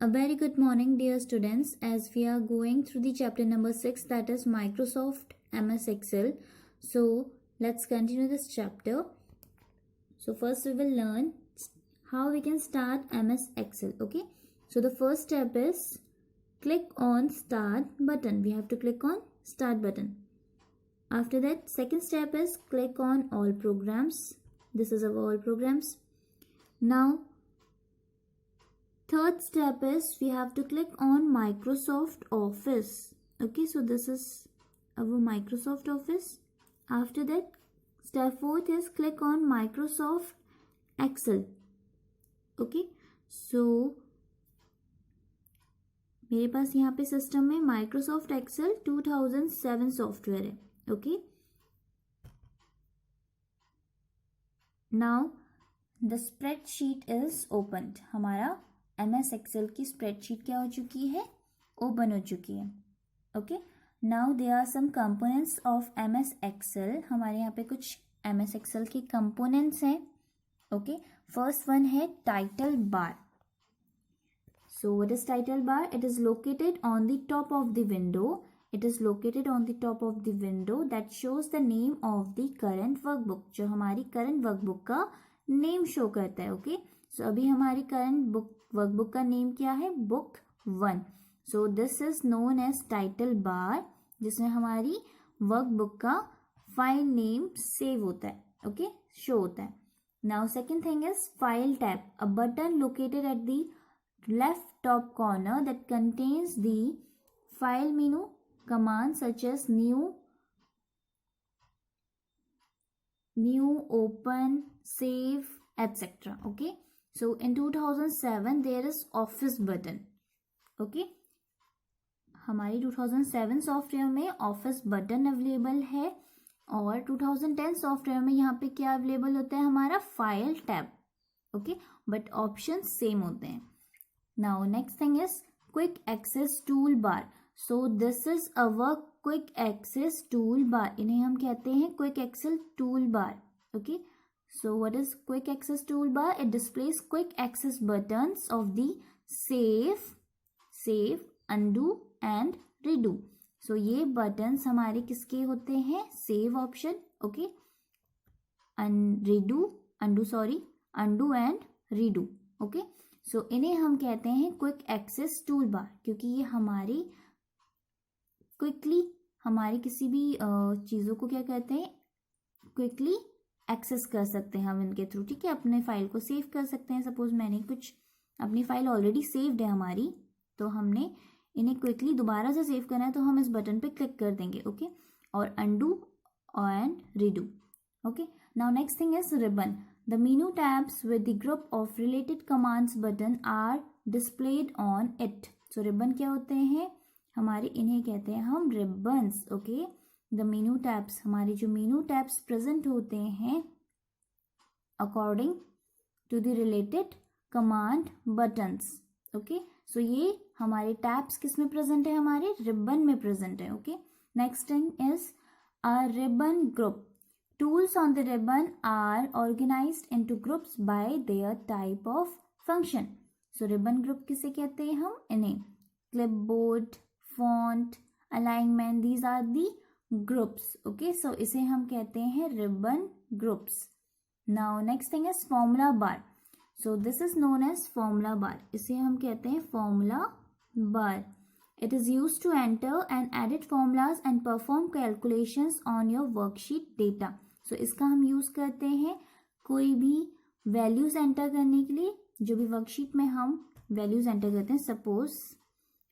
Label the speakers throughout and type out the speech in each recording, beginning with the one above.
Speaker 1: A very good morning, dear students, as we are going through the chapter number 6, that is Microsoft MS Excel. So let's continue this chapter. So first we will learn how we can start MS Excel. Okay, so the first step is click on start button. We have to click on start button. After that, second step is click on all programs. This is our all programs. Now third step is we have to click on Microsoft Office. Okay, so this is our Microsoft Office. After that, step fourth is click on Microsoft Excel. Okay, so मेरे पास यहाँ पे system में Microsoft Excel 2007 software है. Okay, now the spreadsheet is opened. हमारा MS Excel की spreadsheet क्या हो चुकी है? ओपन हो चुकी है. Okay, now there are some components of MS Excel. हमारे यहाँ पे कुछ MS Excel के कंपोनेंट्स हैं. ओके, फर्स्ट वन है title bar. So what is title bar? It is located on the top of the window. It is located on the top of the window that shows the name of the current workbook. जो हमारी current workbook का name show करता है. Okay. So अभी हमारी current workbook का name क्या है? Book 1. So this is known as title bar, जिसमें हमारी workbook का file name save होता है. Okay. Show होता है. Now second thing is file tab. A button located at the left top corner that contains the file menu commands such as new, open, save, etc. Okay, so in 2007 there is office button. Okay, हमारी 2007 software में office button available है और 2010 software में यहाँ पे क्या available होता है? हमारा file tab. Okay, but option same होते हैं. Now next thing is quick access toolbar. So this is our quick access toolbar. इन्हें हम कहते हैं quick access toolbar. Okay. So what is quick access toolbar? It displays quick access buttons of the save, undo and redo. So ये buttons हमारे किसके होते हैं? Save option. Okay. Undo and redo. Okay. सो इन्हें हम कहते हैं क्विक एक्सेस टूल बार, क्योंकि ये हमारी क्विकली हमारी किसी भी चीज़ों को क्या कहते हैं? क्विकली एक्सेस कर सकते हैं हम इनके थ्रू. ठीक है, अपने फाइल को सेव कर सकते हैं. सपोज मैंने कुछ अपनी फाइल ऑलरेडी सेव्ड है हमारी, तो हमने इन्हें क्विकली दोबारा से सेव करना है तो हम इस बटन पे क्लिक कर देंगे. ओके, और undo and redo. Okay, now next thing is ribbon. The menu tabs with the group of related commands button are displayed on it. So ribbon क्या होते हैं हमारे? इन्हें कहते हैं हम ribbons. Okay, the menu tabs, हमारे जो menu tabs present होते हैं according to the related command buttons. Okay, so ये हमारे tabs किस में present है? हमारे ribbon में present है. Okay, next thing is a ribbon group. Tools on the ribbon are organized into groups by their type of function. So ribbon group किसे कहते हैं हम? इन्हें clipboard, font, alignment, these are the groups. Okay, so इसे हम कहते हैं ribbon groups. Now next thing is formula bar. So this is known as formula bar. इसे हम कहते हैं formula bar. It is used to enter and edit formulas and perform calculations on your worksheet data. So इसका हम use करते हैं कोई भी वैल्यूज एंटर करने के लिए. जो भी वर्कशीट में हम वैल्यूज एंटर करते हैं, सपोज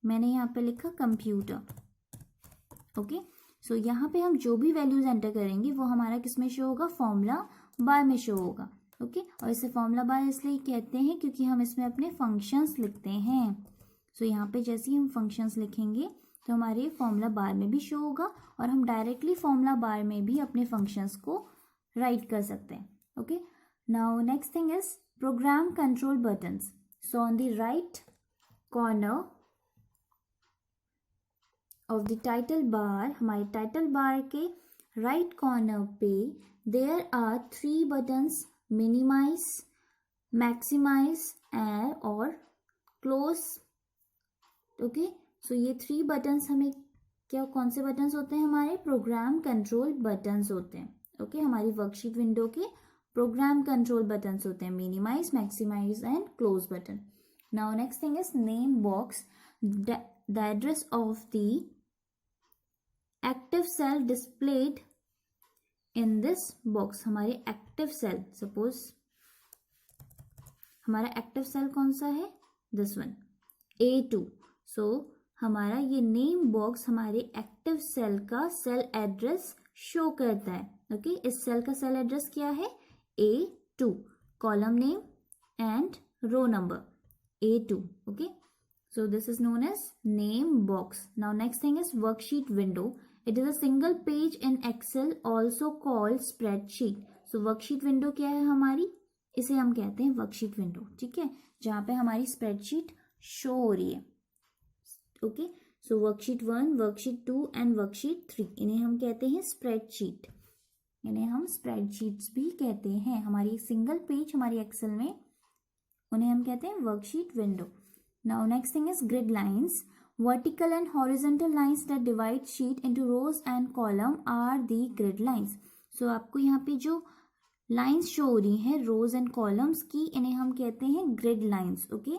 Speaker 1: मैंने यहाँ पे लिखा कंप्यूटर. ओके, सो यहाँ पे हम जो भी वैल्यूज एंटर करेंगे वो हमारा किस में शो होगा? फॉर्मूला बार में शो होगा. ओके, और इसे फॉर्मूला बार इसलिए कहते हैं क्योंकि हम इसमें अपने फंक्शंस लिखते हैं. सो यहाँ पे जैसे ही हम फंक्शंस लिखेंगे तो हमारे फॉर्मूला बार में भी शो होगा और हम डायरेक्टली फॉर्मूला बार में भी अपने फंक्शंस को राइट कर सकते हैं. Okay, now next thing is program control buttons. So on the right corner of the title bar, हमारे टाइटल बार के राइट कॉर्नर पे there are 3 buttons: minimize, maximize और क्लोज ओके, सो ये 3 buttons हमें क्या, कौन से बटन्स होते हैं हमारे, प्रोग्राम कंट्रोल बटन्स होते हैं. ओके, हमारी वर्कशीट विंडो के प्रोग्राम कंट्रोल बटन्स होते हैं, minimize, maximize and close button. Now next thing is name box. The address of the active cell displayed in this box. हमारे एक्टिव सेल, सपोज हमारा active cell कौन सा है, this one, A2. So हमारा ये name box हमारे active cell का cell address show करता है. ओके, इस सेल का सेल एड्रेस क्या है, A2, column name and row number A2. Okay, so this is known as name box. Now next thing is worksheet window. It is a single page in Excel, also called spreadsheet. So worksheet window क्या है हमारी, इसे हम कहते हैं worksheet window. ठीक है, जहाँ पे हमारी स्प्रेडशीट शो हो रही है. Okay, so worksheet 1, worksheet 2 and worksheet 3, इन्हें हम कहते हैं स्प्रेडशीट. इन्हें हम स्प्रेडशीट्स भी कहते हैं. हमारी सिंगल पेज हमारी एक्सेल में, उन्हें हम कहते हैं worksheet window. Now next thing is grid lines. Vertical and horizontal lines that divide sheet into rows and column are the grid lines. So आपको यहाँ पे जो lines शो हो रही हैं rows and columns की, इन्हें हम कहते हैं grid lines. Okay?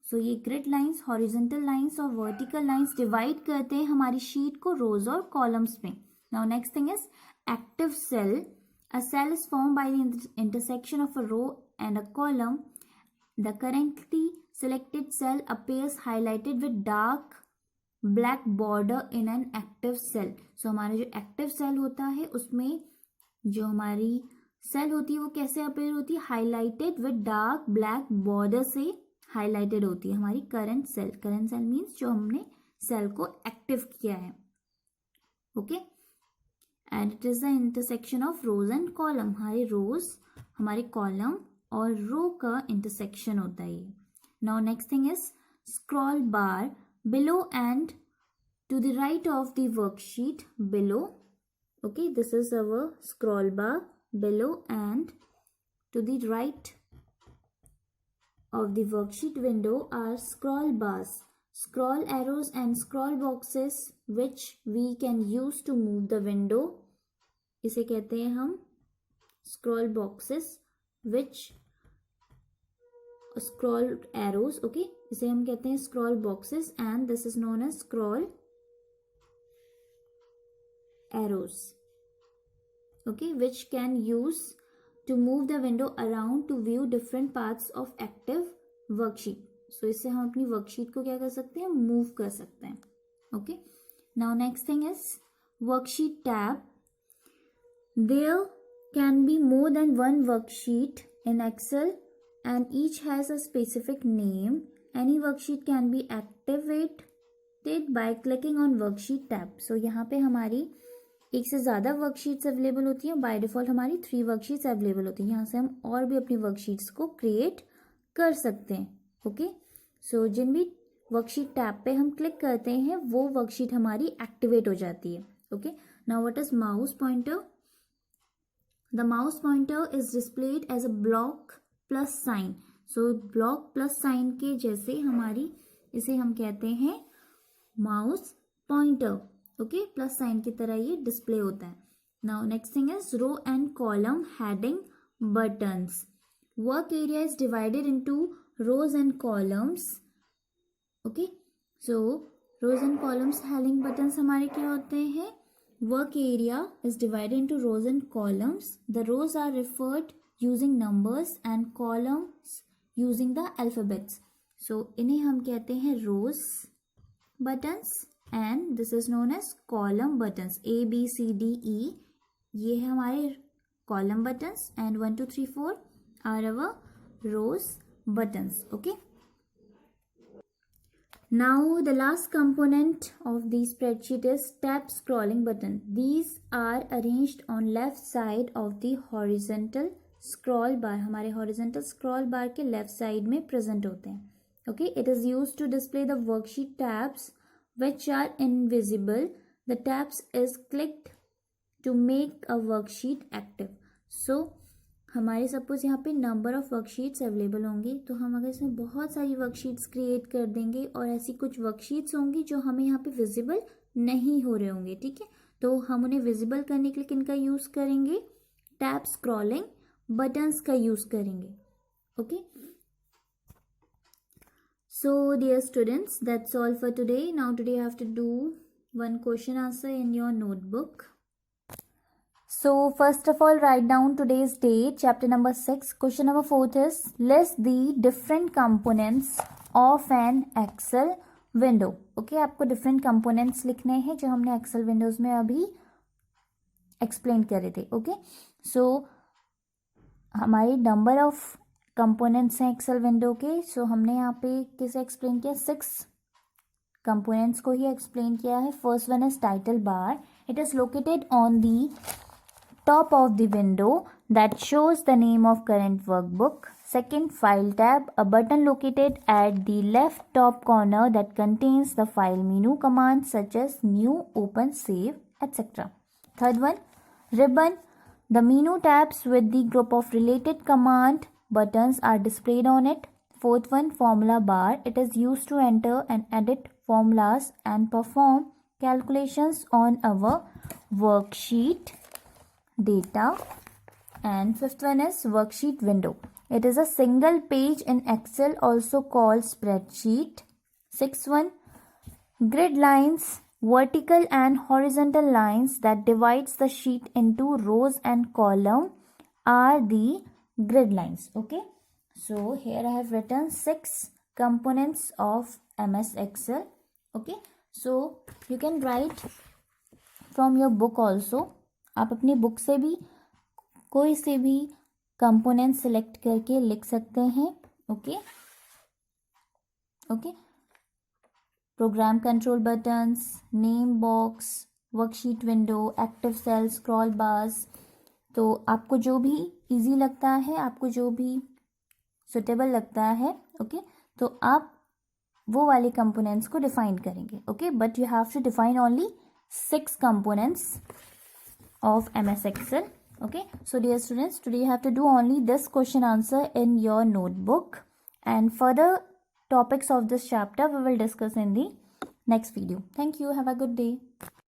Speaker 1: So ये grid lines, horizontal lines और vertical lines divide करते हैं हमारी sheet को rows और columns में. Now next thing is active cell. A cell is formed by the intersection of a row and a column. The currently selected cell appears highlighted with dark black border in an active cell. So हमारा जो active cell होता है उसमें जो हमारी cell होती है वो कैसे appear होती है, highlighted with dark black border से highlighted होती है हमारी current cell. Current cell means जो हमने cell को active किया है. Okay, and it is the intersection of rows and column. हमारे rows, हमारे column और रो का इंटरसेक्शन होता है ये. Now next thing is scroll bar below and to the right of the worksheet below. Okay, this is our scroll bar below and to the right of the worksheet window are scroll bars, scroll arrows and scroll boxes which we can use to move the window. इसे कहते हैं हम scroll boxes which scroll arrows. Okay, इसे हम कहते हैं scroll boxes and this is known as scroll arrows. Okay, which can use to move the window around to view different parts of active worksheet. So इससे हम अपनी worksheet को क्या कर सकते हैं, move कर सकते हैं. Okay, now next thing is worksheet tab. There can be more than one worksheet in Excel and each has a specific name. Any worksheet can be activated by clicking on worksheet tab. So यहाँ पे हमारी एक से ज़्यादा worksheets available होती हैं. By default हमारी 3 worksheets available होती हैं. यहाँ से हम और भी अपनी वर्कशीट्स को क्रिएट कर सकते हैं. ओके, सो जिन भी वर्कशीट टैब पे हम क्लिक करते हैं वो वर्कशीट हमारी एक्टिवेट हो जाती है. Okay, now what is mouse pointer. The mouse pointer is displayed as a block plus sign. So block plus sign के जैसे हमारी, इसे हम कहते हैं mouse pointer. Okay, plus sign की तरह ये डिस्प्ले होता है. Now next thing is row and column heading buttons. Work area is divided into rows and columns. Okay, so rows and columns heading buttons हमारे क्या होते हैं. Work area is divided into rows and columns. The rows are referred using numbers and columns using the alphabets. So इन्हें हम कहते हैं rows buttons and this is known as column buttons. A, B, C, D, E ये है हमारे column buttons and 1, 2, 3, 4 are our rows buttons. Okay, now the last component of the spreadsheet is tab scrolling button. These are arranged on left side of the horizontal scroll bar. हमारे horizontal scroll bar के left side में present होते हैं. Okay, it is used to display the worksheet tabs which are invisible. The tabs is clicked to make a worksheet active. So हमारे suppose यहाँ पे number of worksheets available होंगे, तो हम अगर इसमें बहुत सारी वर्कशीट्स क्रिएट कर देंगे और ऐसी कुछ वर्कशीट्स होंगी जो हमें यहाँ पे विजिबल नहीं हो रहे होंगे, ठीक है। तो हम उन्हें विजिबल करने के लिए किन का यूज़ करेंगे, टैब, स्क्रॉलिंग, बटन्स का यूज़ करेंगे, okay. So dear students, that's all for today. Now today you have to do one question answer in your notebook. So first of all, write down today's date, chapter number 6. Question number 4 is, list the different components of an Excel window. Okay, आपको different components लिखने हैं जो हमने Excel windows में अभी explain करे थे. Okay, so हमारी number of कंपोनेंट्स हैं एक्सेल विंडो के. सो हमने यहाँ पे किसे एक्सप्लेन किया, 6 कंपोनेंट्स को ही एक्सप्लेन किया है. First one is title bar. It is located on the top of the window that shows the name of current workbook. Second, file tab, a button located at the left top corner that contains the file menu command such as new, open, save, etcetera. Third one, ribbon, the menu tabs with the group of related command buttons are displayed on it. Fourth one, formula bar. It is used to enter and edit formulas and perform calculations on our worksheet data. And fifth one is worksheet window. It is a single page in Excel, also called spreadsheet. Sixth one, grid lines, vertical and horizontal lines that divides the sheet into rows and column are the grid lines. Okay, so here I have written 6 components of MS Excel. Okay, so you can write from your book also. आप अपनी book से भी कोई से भी component select करके लिख सकते हैं. Okay okay, program control buttons, name box, worksheet window, active cell, scroll bars. तो आपको जो भी इजी लगता है, आपको जो भी सुटेबल लगता है, ओके, तो आप वो वाले कंपोनेंट्स को डिफाइन करेंगे. Okay, but you have to define only 6 components of MS Excel. Okay, so dear students, today you have to do only this question answer in your notebook, and further topics of this chapter we will discuss in the next video. Thank you. Have a good day.